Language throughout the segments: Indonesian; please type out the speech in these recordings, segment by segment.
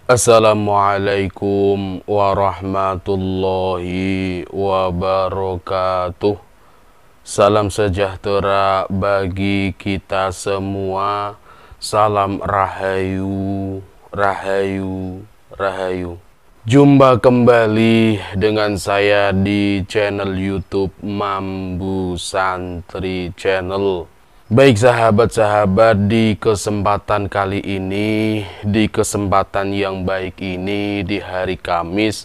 Assalamualaikum warahmatullahi wabarakatuh. Salam sejahtera bagi kita semua. Salam rahayu, rahayu, rahayu. Jumpa kembali dengan saya di channel YouTube Mambu Santri Channel. Baik sahabat-sahabat, di kesempatan kali ini, di kesempatan yang baik ini, di hari Kamis,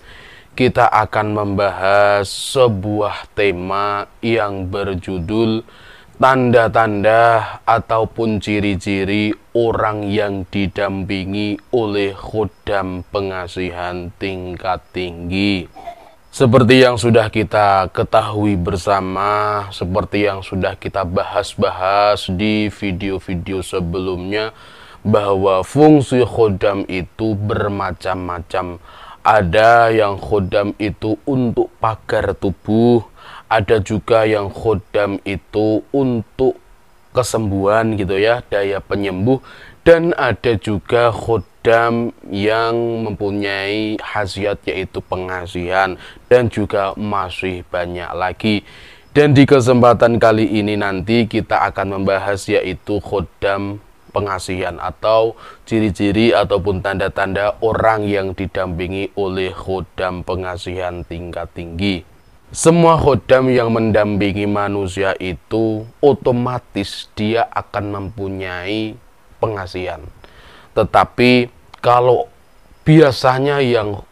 kita akan membahas sebuah tema yang berjudul tanda-tanda ataupun ciri-ciri orang yang didampingi oleh khodam pengasihan tingkat tinggi. Seperti yang sudah kita ketahui bersama, seperti yang sudah kita bahas-bahas di video-video sebelumnya, bahwa fungsi khodam itu bermacam-macam. Ada yang khodam itu untuk pagar tubuh, ada juga yang khodam itu untuk kesembuhan gitu ya, daya penyembuh, dan ada juga khodam yang mempunyai khasiat yaitu pengasihan, dan juga masih banyak lagi. Dan di kesempatan kali ini nanti kita akan membahas yaitu khodam pengasihan atau ciri-ciri ataupun tanda-tanda orang yang didampingi oleh khodam pengasihan tingkat tinggi. Semua khodam yang mendampingi manusia itu otomatis dia akan mempunyai pengasihan. Tetapi kalau biasanya yang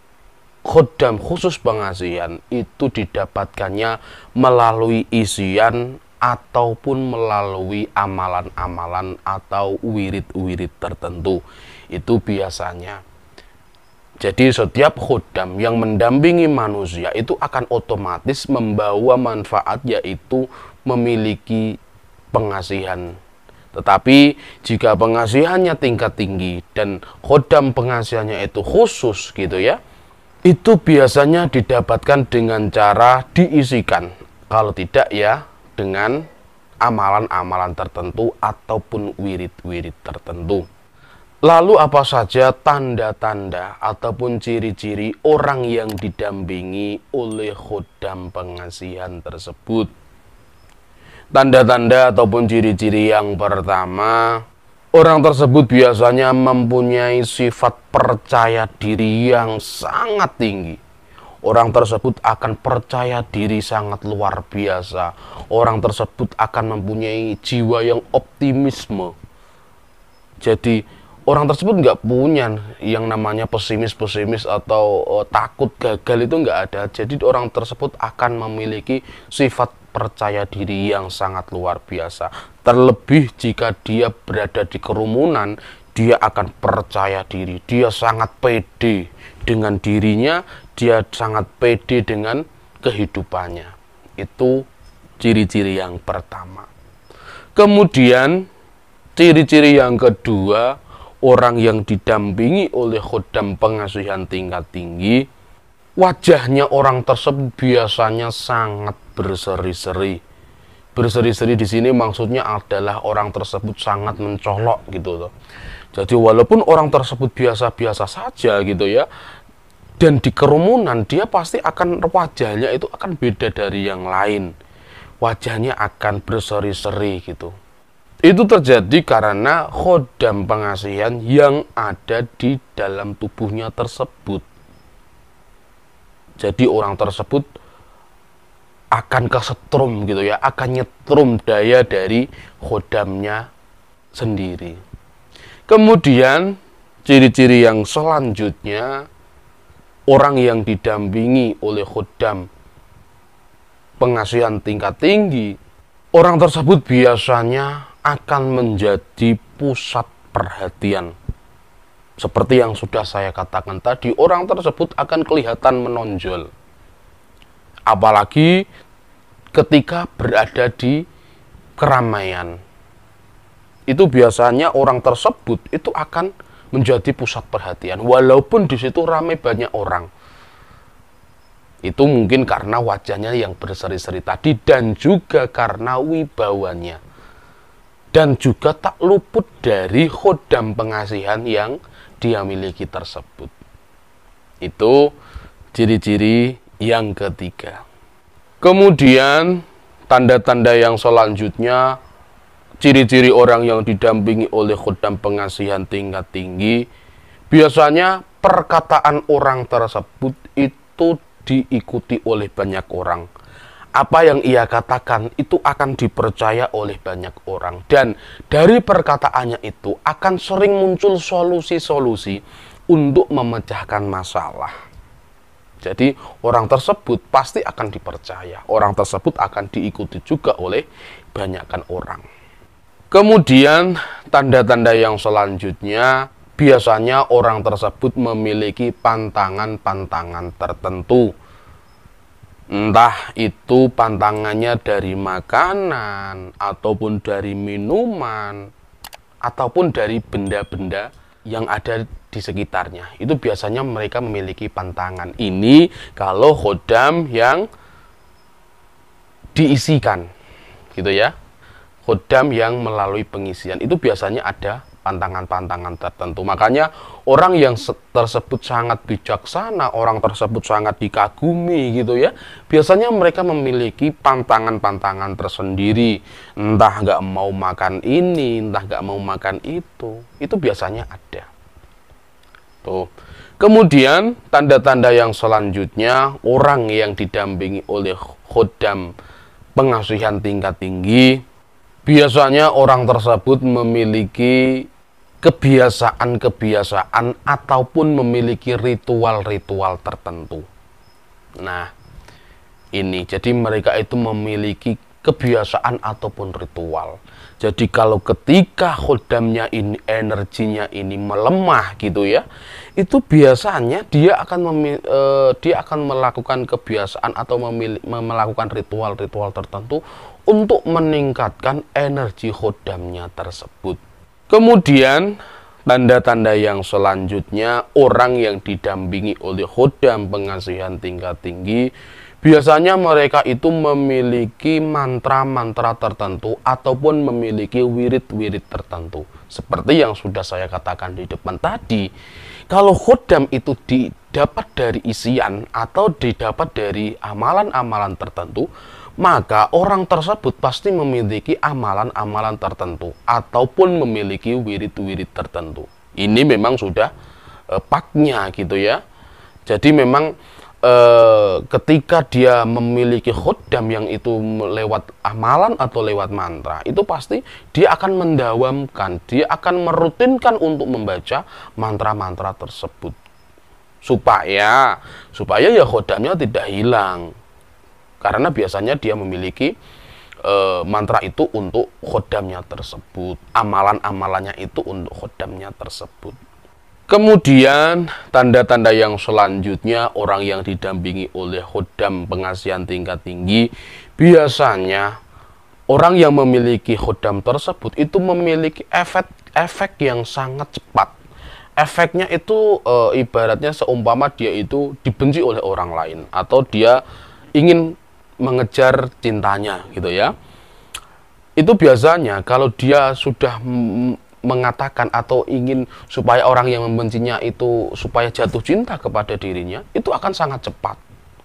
khodam khusus pengasihan itu didapatkannya melalui isian ataupun melalui amalan-amalan atau wirid-wirid tertentu. Itu biasanya. Jadi setiap khodam yang mendampingi manusia itu akan otomatis membawa manfaat yaitu memiliki pengasihan. Tetapi jika pengasihannya tingkat tinggi dan khodam pengasihannya itu khusus gitu ya, itu biasanya didapatkan dengan cara diisikan. Kalau tidak ya dengan amalan-amalan tertentu ataupun wirid-wirid tertentu. Lalu apa saja tanda-tanda ataupun ciri-ciri orang yang didampingi oleh khodam pengasihan tersebut? Tanda-tanda ataupun ciri-ciri yang pertama, orang tersebut biasanya mempunyai sifat percaya diri yang sangat tinggi. Orang tersebut akan percaya diri sangat luar biasa. Orang tersebut akan mempunyai jiwa yang optimisme. Jadi orang tersebut nggak punya yang namanya pesimis atau takut gagal, itu nggak ada. Jadi orang tersebut akan memiliki sifat percaya diri yang sangat luar biasa. Terlebih jika dia berada di kerumunan, dia akan percaya diri. Dia sangat pede dengan dirinya, dia sangat pede dengan kehidupannya. Itu ciri-ciri yang pertama. Kemudian ciri-ciri yang kedua, orang yang didampingi oleh khodam pengasihan tingkat tinggi, wajahnya orang tersebut biasanya sangat berseri-seri. Berseri-seri di sini maksudnya adalah orang tersebut sangat mencolok gitu loh. Jadi walaupun orang tersebut biasa-biasa saja gitu ya, dan di kerumunan dia pasti akan wajahnya itu akan beda dari yang lain. Wajahnya akan berseri-seri gitu. Itu terjadi karena khodam pengasihan yang ada di dalam tubuhnya tersebut. Jadi orang tersebut akan kesetrum gitu ya, akan nyetrum daya dari khodamnya sendiri. Kemudian ciri-ciri yang selanjutnya, orang yang didampingi oleh khodam pengasihan tingkat tinggi, orang tersebut biasanya akan menjadi pusat perhatian. Seperti yang sudah saya katakan tadi, orang tersebut akan kelihatan menonjol. Apalagi ketika berada di keramaian. Itu biasanya orang tersebut itu akan menjadi pusat perhatian. Walaupun di situ ramai banyak orang. Itu mungkin karena wajahnya yang berseri-seri tadi dan juga karena wibawanya. Dan juga tak luput dari khodam pengasihan yang dia miliki tersebut. Itu ciri-ciri yang ketiga. Kemudian tanda-tanda yang selanjutnya, ciri-ciri orang yang didampingi oleh khodam pengasihan tingkat tinggi, biasanya perkataan orang tersebut itu diikuti oleh banyak orang. Apa yang ia katakan itu akan dipercaya oleh banyak orang. Dan dari perkataannya itu akan sering muncul solusi-solusi untuk memecahkan masalah. Jadi orang tersebut pasti akan dipercaya. Orang tersebut akan diikuti juga oleh banyakkan orang. Kemudian tanda-tanda yang selanjutnya, biasanya orang tersebut memiliki pantangan-pantangan tertentu. Entah itu pantangannya dari makanan, ataupun dari minuman, ataupun dari benda-benda yang ada di sekitarnya. Itu biasanya mereka memiliki pantangan. Ini kalau khodam yang diisikan, gitu ya. Khodam yang melalui pengisian itu biasanya ada pantangan-pantangan tertentu. Makanya orang yang tersebut sangat bijaksana, orang tersebut sangat dikagumi gitu ya, biasanya mereka memiliki pantangan-pantangan tersendiri. Entah nggak mau makan ini, entah nggak mau makan itu biasanya ada. Tuh. Kemudian tanda-tanda yang selanjutnya, orang yang didampingi oleh khodam pengasihan tingkat tinggi, biasanya orang tersebut memiliki kebiasaan-kebiasaan ataupun memiliki ritual-ritual tertentu. Nah, ini jadi mereka itu memiliki kebiasaan ataupun ritual. Jadi kalau ketika khodamnya ini energinya ini melemah gitu ya, itu biasanya dia akan melakukan kebiasaan atau melakukan ritual-ritual tertentu untuk meningkatkan energi khodamnya tersebut. Kemudian tanda-tanda yang selanjutnya, orang yang didampingi oleh khodam pengasihan tingkat tinggi, biasanya mereka itu memiliki mantra-mantra tertentu ataupun memiliki wirid-wirid tertentu. Seperti yang sudah saya katakan di depan tadi, kalau khodam itu didapat dari isian atau didapat dari amalan-amalan tertentu, maka orang tersebut pasti memiliki amalan-amalan tertentu ataupun memiliki wirid-wirid tertentu. Ini memang sudah paknya gitu ya. Jadi memang ketika dia memiliki khodam yang itu lewat amalan atau lewat mantra, itu pasti dia akan mendawamkan, dia akan merutinkan untuk membaca mantra-mantra tersebut supaya ya khodamnya tidak hilang. Karena biasanya dia memiliki mantra itu untuk khodamnya tersebut, amalan-amalannya itu untuk khodamnya tersebut. Kemudian tanda-tanda yang selanjutnya, orang yang didampingi oleh khodam pengasihan tingkat tinggi, biasanya orang yang memiliki khodam tersebut itu memiliki efek yang sangat cepat. Efeknya itu ibaratnya seumpama dia itu dibenci oleh orang lain atau dia ingin mengejar cintanya gitu ya. Itu biasanya kalau dia sudah mengatakan atau ingin supaya orang yang membencinya itu supaya jatuh cinta kepada dirinya, itu akan sangat cepat.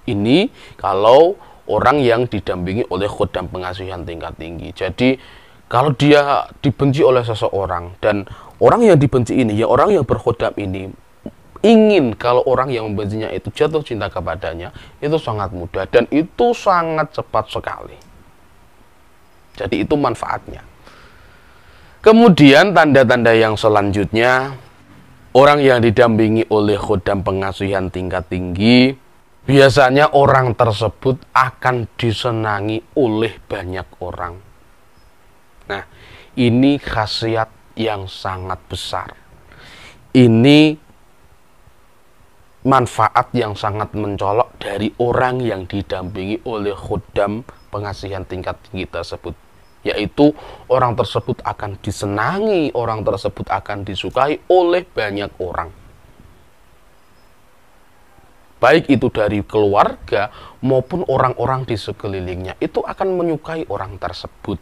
Ini kalau orang yang didampingi oleh khodam pengasihan tingkat tinggi. Jadi kalau dia dibenci oleh seseorang dan orang yang dibenci ini, ya orang yang berkhodam ini ingin kalau orang yang membencinya itu jatuh cinta kepadanya, itu sangat mudah dan itu sangat cepat sekali. Jadi itu manfaatnya. Kemudian tanda-tanda yang selanjutnya, orang yang didampingi oleh khodam pengasihan tingkat tinggi, biasanya orang tersebut akan disenangi oleh banyak orang. Nah, ini khasiat yang sangat besar. Ini manfaat yang sangat mencolok dari orang yang didampingi oleh khodam pengasihan tingkat tinggi tersebut, yaitu orang tersebut akan disenangi, orang tersebut akan disukai oleh banyak orang, baik itu dari keluarga maupun orang-orang di sekelilingnya, itu akan menyukai orang tersebut.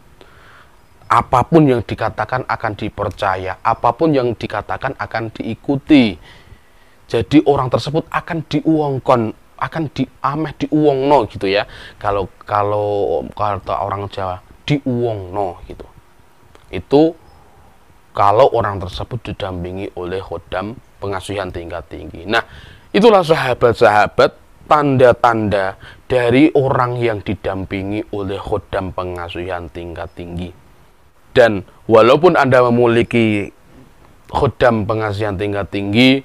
Apapun yang dikatakan akan dipercaya, apapun yang dikatakan akan diikuti. Jadi orang tersebut akan diuangkan, akan diameh diuongno gitu ya. Kalau kata orang Jawa, diuongno gitu. Itu kalau orang tersebut didampingi oleh khodam pengasuhan tingkat tinggi. Nah, itulah sahabat-sahabat tanda-tanda dari orang yang didampingi oleh khodam pengasuhan tingkat tinggi. Dan walaupun Anda memiliki khodam pengasuhan tingkat tinggi,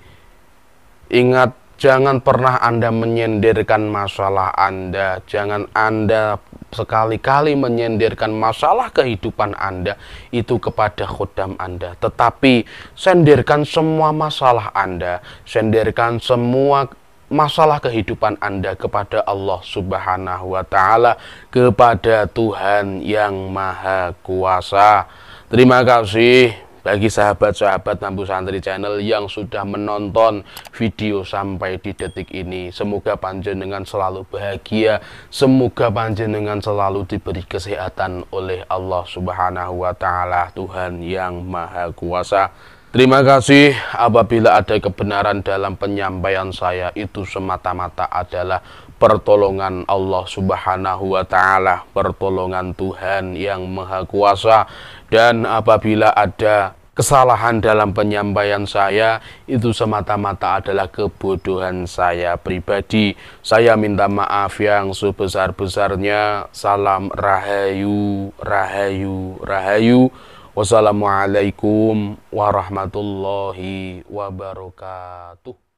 ingat, jangan pernah Anda menyenderkan masalah Anda. Jangan Anda sekali-kali menyenderkan masalah kehidupan Anda itu kepada khodam Anda. Tetapi senderkan semua masalah Anda, senderkan semua masalah kehidupan Anda kepada Allah Subhanahu wa Ta'ala, kepada Tuhan yang Maha Kuasa. Terima kasih bagi sahabat-sahabat Nampu Santri Channel yang sudah menonton video sampai di detik ini. Semoga panjenengan selalu bahagia, semoga panjenengan selalu diberi kesehatan oleh Allah Subhanahu wa Ta'ala, Tuhan yang Maha Kuasa. Terima kasih. Apabila ada kebenaran dalam penyampaian saya, itu semata-mata adalah pertolongan Allah Subhanahu wa Ta'ala, pertolongan Tuhan yang Maha Kuasa. Dan apabila ada kesalahan dalam penyampaian saya, itu semata-mata adalah kebodohan saya pribadi. Saya minta maaf yang sebesar-besarnya. Salam Rahayu, Rahayu, Rahayu. Wassalamualaikum warahmatullahi wabarakatuh.